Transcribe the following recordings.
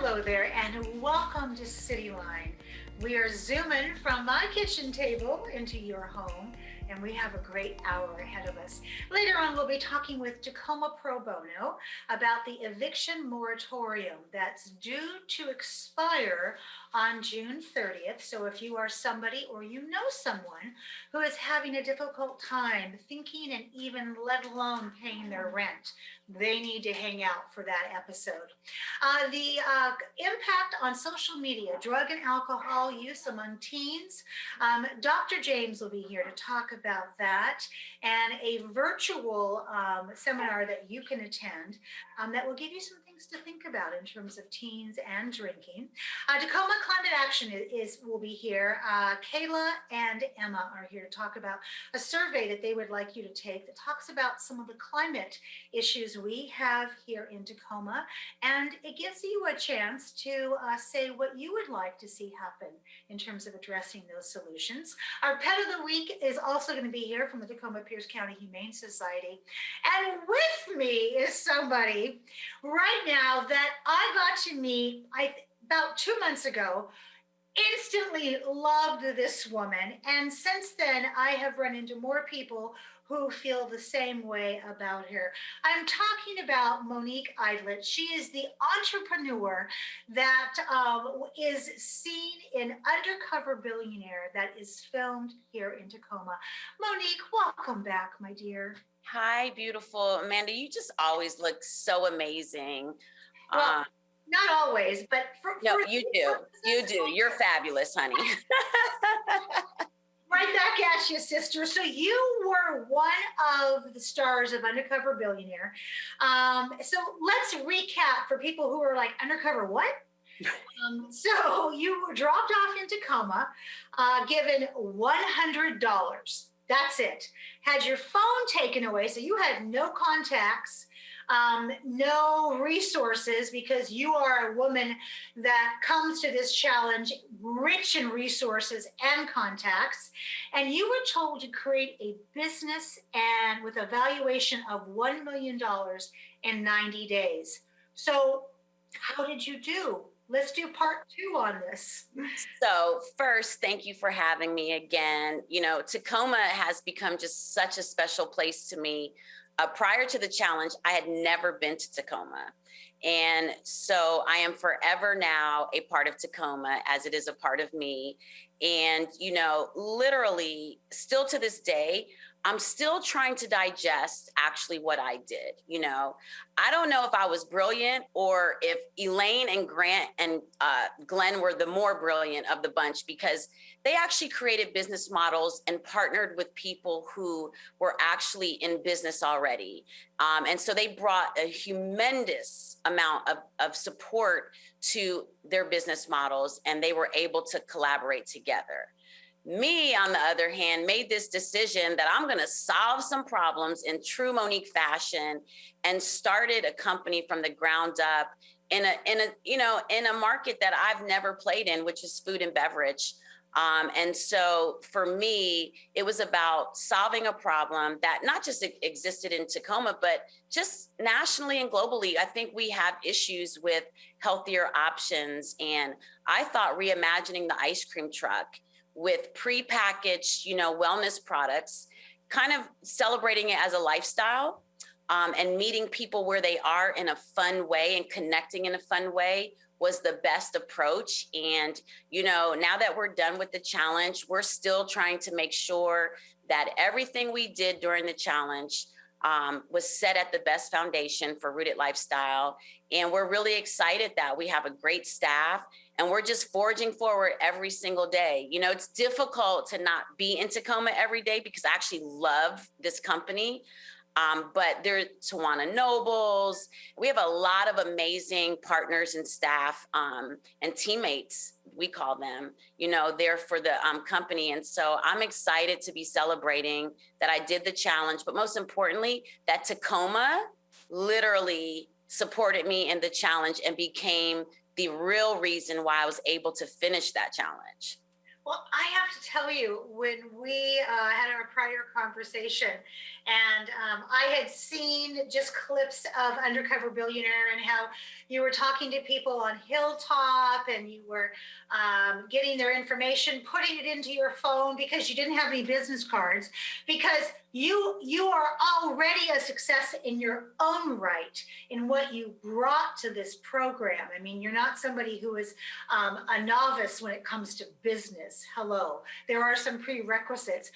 Hello there, and welcome to Cityline. We are zooming from my kitchen table into your home, and we have a great hour ahead of us. Later on, we'll be talking with Tacoma Pro Bono about the eviction moratorium that's due to expire on June 30th. So if you are somebody or you know someone who is having a difficult time thinking and even let alone paying their rent, they need to hang out for that episode. The impact on social media, drug and alcohol use among teens. Dr. James will be here to talk about that, and a virtual seminar that you can attend that will give you some things to think about in terms of teens and drinking. Tacoma Climate Action will be here. Kayla and Emma are here to talk about a survey that they would like you to take that talks about some of the climate issues we have here in Tacoma, and it gives you a chance to say what you would like to see happen in terms of addressing those solutions. Our pet of the week is also going to be here from the Tacoma Pierce County Humane Society, and with me is somebody right now that I got to meet about 2 months ago. Instantly loved this woman, and since then I have run into more people who feel the same way about her. I'm talking about Monique Eidlet. She is the entrepreneur that is seen in Undercover Billionaire that is filmed here in Tacoma. Monique, welcome back, my dear. Hi, beautiful Amanda. You just always look so amazing. Well, not always, but no, you do. You do. You're fabulous, honey. Right back at you, sister. So you were one of the stars of Undercover Billionaire. So let's recap for people who are like, undercover what? So you were dropped off in Tacoma, given $100. That's it. Had your phone taken away, so you had no contacts, no resources, because you are a woman that comes to this challenge rich in resources and contacts. And you were told to create a business and with a valuation of $1 million in 90 days. So how did you do? Let's do part 2 on this. So first, thank you for having me again. You know, Tacoma has become just such a special place to me. Prior to the challenge, I had never been to Tacoma. And so I am forever now a part of Tacoma, as it is a part of me. And, you know, literally still to this day, I'm still trying to digest actually what I did. You know, I don't know if I was brilliant or if Elaine and Grant and Glenn were the more brilliant of the bunch, because they actually created business models and partnered with people who were actually in business already. And so they brought a humongous amount of support to their business models, and they were able to collaborate together. Me, on the other hand, made this decision that I'm going to solve some problems in true Monique fashion, and started a company from the ground up in a market that I've never played in, which is food and beverage. And so for me, it was about solving a problem that not just existed in Tacoma, but just nationally and globally. I think we have issues with healthier options. And I thought reimagining the ice cream truck with prepackaged, wellness products, kind of celebrating it as a lifestyle, and meeting people where they are in a fun way and connecting in a fun way was the best approach. And, now that we're done with the challenge, we're still trying to make sure that everything we did during the challenge was set at the best foundation for Rooted Lifestyle. And we're really excited that we have a great staff, and we're just forging forward every single day. It's difficult to not be in Tacoma every day because I actually love this company. But there's Tawana Nobles. We have a lot of amazing partners and staff and teammates, we call them, there for the company. And so I'm excited to be celebrating that I did the challenge, but most importantly, that Tacoma literally supported me in the challenge and became the real reason why I was able to finish that challenge. Well, I have to tell you, when we had our prior conversation, and I had seen just clips of Undercover Billionaire and how you were talking to people on Hilltop and you were getting their information, putting it into your phone because you didn't have any business cards, because you are already a success in your own right in what you brought to this program. I mean, you're not somebody who is a novice when it comes to business. Hello, there are some prerequisites.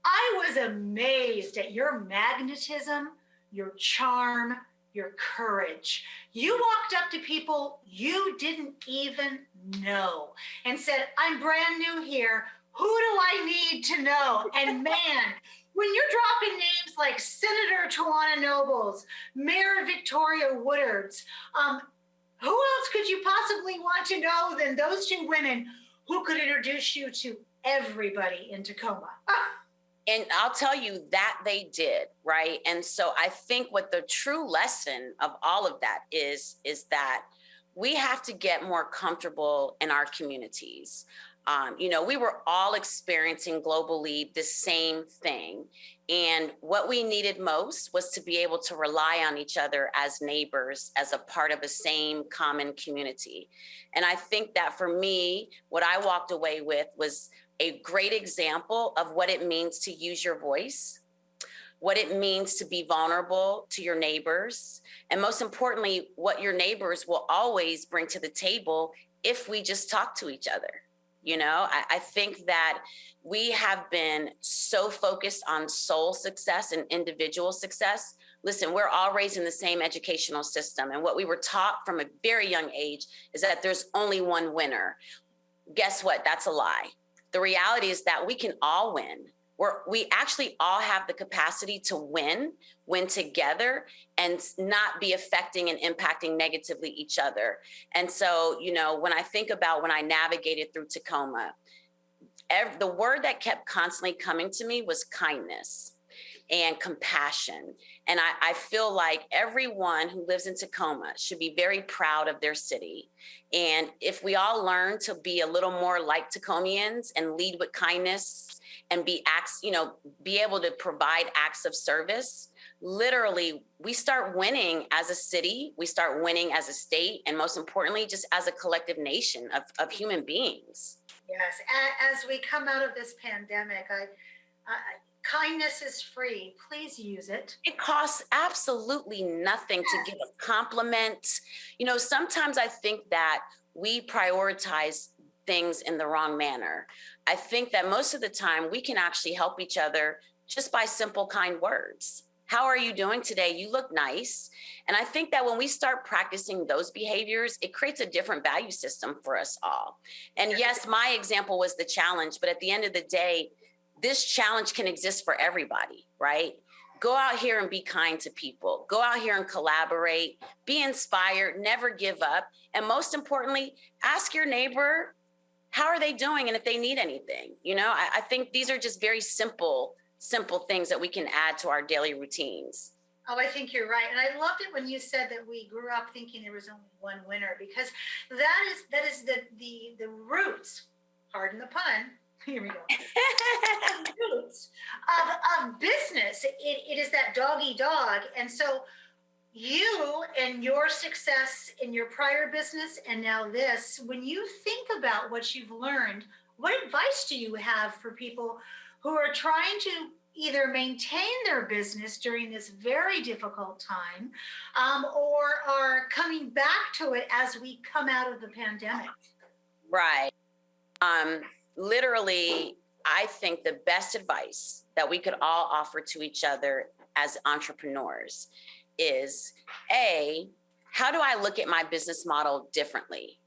I was amazed at your magnetism, your charm, your courage. You walked up to people you didn't even know and said, I'm brand new here. Who do I need to know? And man, when you're dropping names like Senator Tawana Nobles, Mayor Victoria Woodards, who else could you possibly want to know than those two women who could introduce you to everybody in Tacoma? And I'll tell you that they did, right? And so I think what the true lesson of all of that is that we have to get more comfortable in our communities. We were all experiencing globally the same thing. And what we needed most was to be able to rely on each other as neighbors, as a part of the same common community. And I think that for me, what I walked away with was a great example of what it means to use your voice, what it means to be vulnerable to your neighbors, and most importantly, what your neighbors will always bring to the table if we just talk to each other. I think that we have been so focused on soul success and individual success. Listen, we're all raised in the same educational system. And what we were taught from a very young age is that there's only one winner. Guess what? That's a lie. The reality is that we can all win. We actually all have the capacity to win together and not be affecting and impacting negatively each other. And so, when I think about when I navigated through Tacoma, the word that kept constantly coming to me was kindness and compassion. And I feel like everyone who lives in Tacoma should be very proud of their city. And if we all learn to be a little more like Tacomians and lead with kindness and be able to provide acts of service, literally we start winning as a city, we start winning as a state, and most importantly, just as a collective nation of human beings. Yes, as we come out of this pandemic, kindness is free. Please use it. It costs absolutely nothing to give a compliment. Sometimes I think that we prioritize things in the wrong manner. I think that most of the time we can actually help each other just by simple, kind words. How are you doing today? You look nice. And I think that when we start practicing those behaviors, it creates a different value system for us all. And yes, my example was the challenge, but at the end of the day, this challenge can exist for everybody, right? Go out here and be kind to people. Go out here and collaborate, be inspired, never give up. And most importantly, ask your neighbor, how are they doing? And if they need anything, I think these are just very simple things that we can add to our daily routines. Oh, I think you're right. And I loved it when you said that we grew up thinking there was only one winner, because that is the roots, pardon the pun, here we go, the roots of business. It is that dog eat dog. And so you and your success in your prior business and now this, when you think about what you've learned, what advice do you have for people who are trying to either maintain their business during this very difficult time, or are coming back to it as we come out of the pandemic? Right. Literally, I think the best advice that we could all offer to each other as entrepreneurs is, how do I look at my business model differently?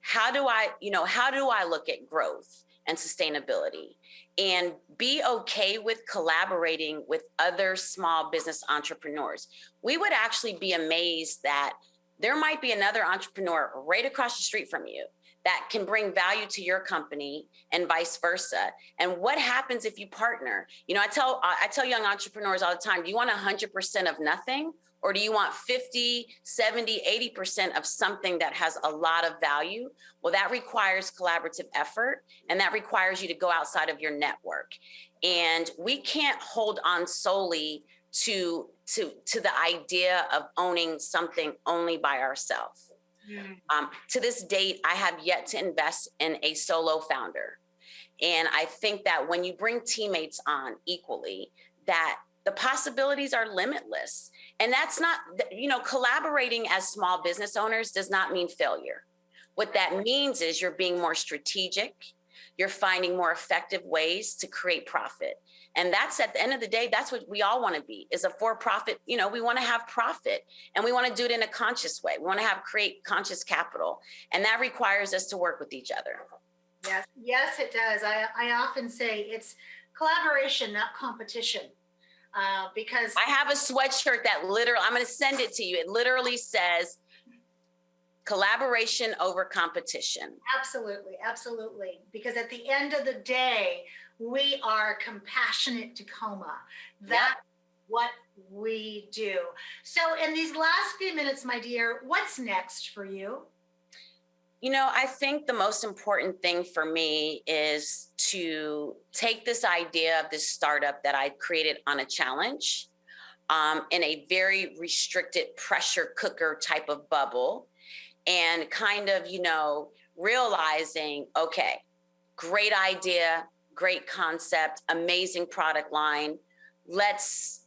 How do I look at growth and sustainability, and be okay with collaborating with other small business entrepreneurs? We would actually be amazed that there might be another entrepreneur right across the street from you that can bring value to your company, and vice versa. And what happens if you partner? I tell young entrepreneurs all the time, do you want 100% of nothing, Or do you want 50, 70, 80% of something that has a lot of value? Well, that requires collaborative effort, and that requires you to go outside of your network. And we can't hold on solely to the idea of owning something only by ourselves. To this date, I have yet to invest in a solo founder. And I think that when you bring teammates on equally, that the possibilities are limitless. And that's not, collaborating as small business owners does not mean failure. What that means is you're being more strategic, you're finding more effective ways to create profit. And that's, at the end of the day, that's what we all want to be, is a for-profit. We want to have profit, and we want to do it in a conscious way. We want to create conscious capital. And that requires us to work with each other. Yes, it does. I often say it's collaboration, not competition. Because I have a sweatshirt that I'm going to send it to you. It literally says collaboration over competition. Absolutely, absolutely. Because at the end of the day, we are compassionate Tacoma. That's what we do. So in these last few minutes, my dear, what's next for you? I think the most important thing for me is to take this idea of this startup that I created on a challenge, in a very restricted pressure cooker type of bubble, and kind of, realizing, okay, great idea, great concept, amazing product line. Let's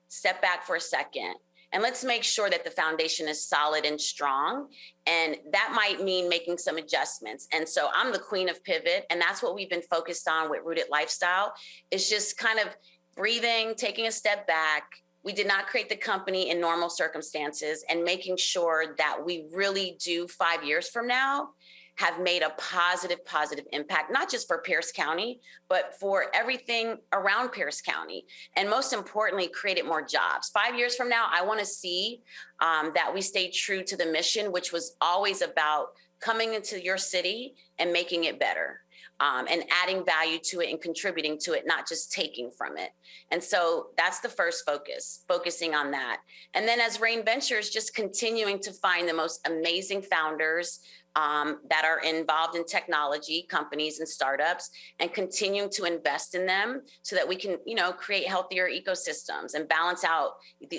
step back for a second. And let's make sure that the foundation is solid and strong. And that might mean making some adjustments. And so I'm the queen of pivot. And that's what we've been focused on with Rooted Lifestyle, is just kind of breathing, taking a step back. We did not create the company in normal circumstances, and making sure that we really do 5 years from now have made a positive impact, not just for Pierce County, but for everything around Pierce County. And most importantly, created more jobs. 5 years from now, I want to see that we stay true to the mission, which was always about coming into your city and making it better. And adding value to it and contributing to it, not just taking from it. And so that's the first focus, focusing on that. And then as Rain Ventures, just continuing to find the most amazing founders that are involved in technology companies and startups, and continuing to invest in them so that we can, create healthier ecosystems and balance out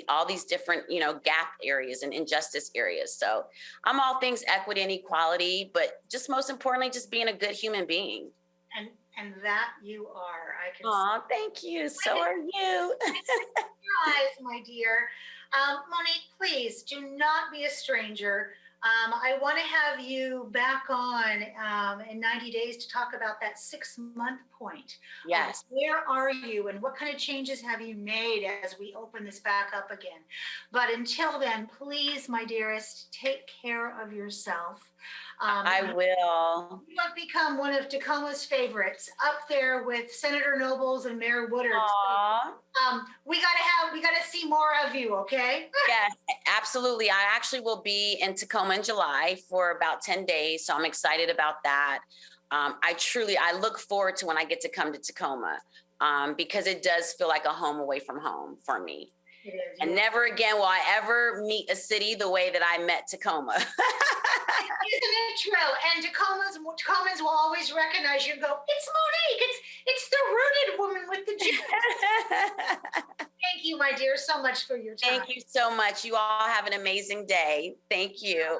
all these different, gap areas and injustice areas. So I'm all things equity and equality, but just most importantly, just being a good human being. And that you are. I can. Oh, thank you. So are you. Your eyes, my dear. Monique, please do not be a stranger. I want to have you back on in 90 days to talk about that 6-month point. Yes. Where are you, and what kind of changes have you made as we open this back up again? But until then, please, my dearest, take care of yourself. I will. You have become one of Tacoma's favorites, up there with Senator Nobles and Mayor Woodard. We gotta see more of you, okay? Yes, absolutely. I actually will be in Tacoma in July for about 10 days. So I'm excited about that. I look forward to when I get to come to Tacoma, because it does feel like a home away from home for me. It is. And never again will I ever meet a city the way that I met Tacoma. Isn't it true? And Tacomans will always recognize you and go, it's Monique. It's the rooted woman with the jeans. Thank you, my dear, so much for your time. Thank you so much. You all have an amazing day. Thank you.